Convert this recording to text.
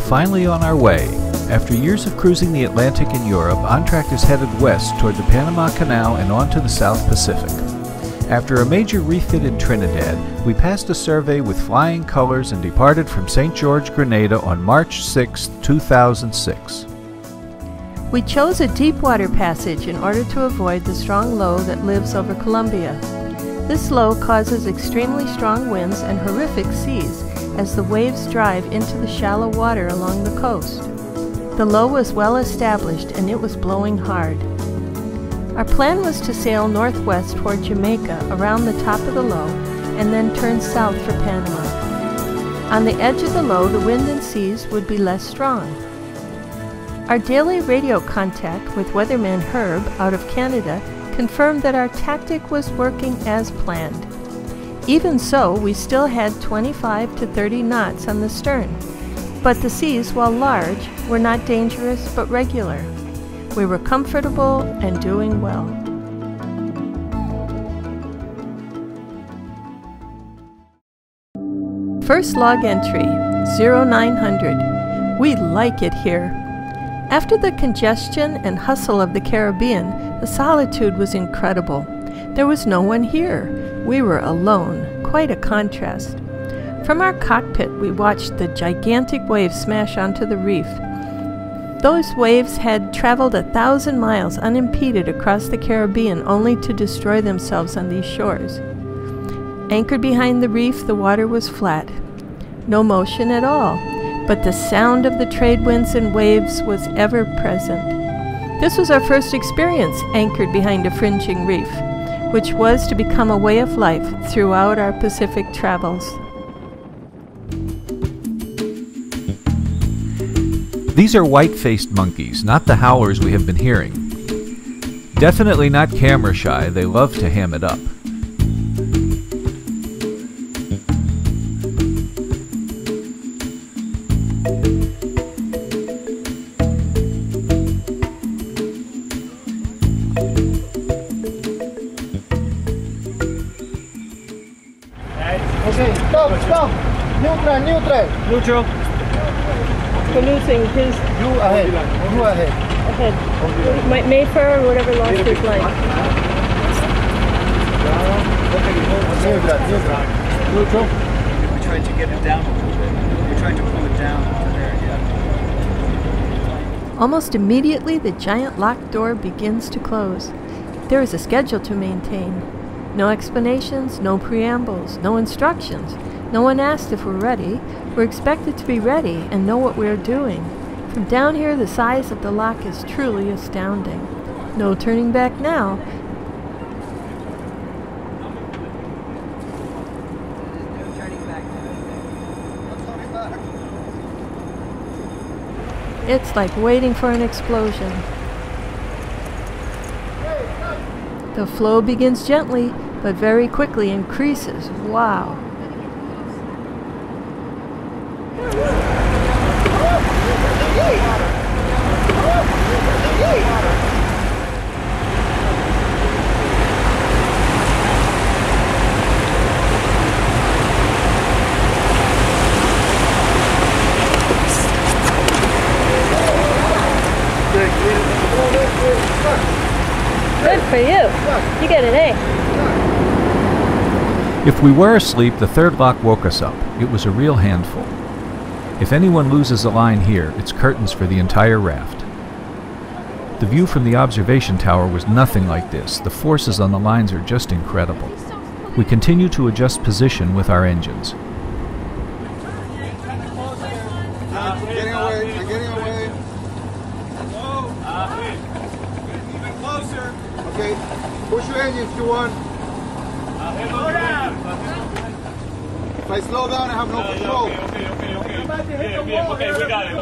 finally on our way. After years of cruising the Atlantic and Europe, Entr'acte is headed west toward the Panama Canal and on to the South Pacific. After a major refit in Trinidad, we passed a survey with flying colors and departed from St. George, Grenada on March 6, 2006. We chose a deep water passage in order to avoid the strong low that lives over Colombia. This low causes extremely strong winds and horrific seas as the waves drive into the shallow water along the coast. The low was well established and it was blowing hard. Our plan was to sail northwest toward Jamaica around the top of the low and then turn south for Panama. On the edge of the low, the wind and seas would be less strong. Our daily radio contact with weatherman Herb out of Canada confirmed that our tactic was working as planned. Even so, we still had 25 to 30 knots on the stern, but the seas, while large, were not dangerous but regular. We were comfortable and doing well. First log entry, 0900. We like it here. After the congestion and hustle of the Caribbean, the solitude was incredible. There was no one here. We were alone, quite a contrast. From our cockpit, we watched the gigantic waves smash onto the reef. Those waves had traveled 1,000 miles unimpeded across the Caribbean only to destroy themselves on these shores. Anchored behind the reef, the water was flat. No motion at all, but the sound of the trade winds and waves was ever present. This was our first experience anchored behind a fringing reef, which was to become a way of life throughout our Pacific travels. These are white-faced monkeys, not the howlers we have been hearing. Definitely not camera shy, they love to ham it up. Okay, stop. Neutral. We're losing his You ahead. head. Mayfair or whatever lost his line. Neutral. We tried to get it down a little bit. We tried to pull it down to there, yeah. Almost immediately, the giant locked door begins to close. There is a schedule to maintain. No explanations, no preambles, no instructions. No one asked if we're ready. We're expected to be ready and know what we're doing. From down here, the size of the lock is truly astounding. No turning back now. It's like waiting for an explosion. The flow begins gently, but very quickly increases. Wow. Good for you. You get an A. If we were asleep, the third lock woke us up. It was a real handful. If anyone loses a line here, it's curtains for the entire raft. The view from the observation tower was nothing like this. The forces on the lines are just incredible. We continue to adjust position with our engines. I'm getting away. Even closer. Okay, push your engine if you want. Slow down. If I slow down, I have no control. Okay, we got it.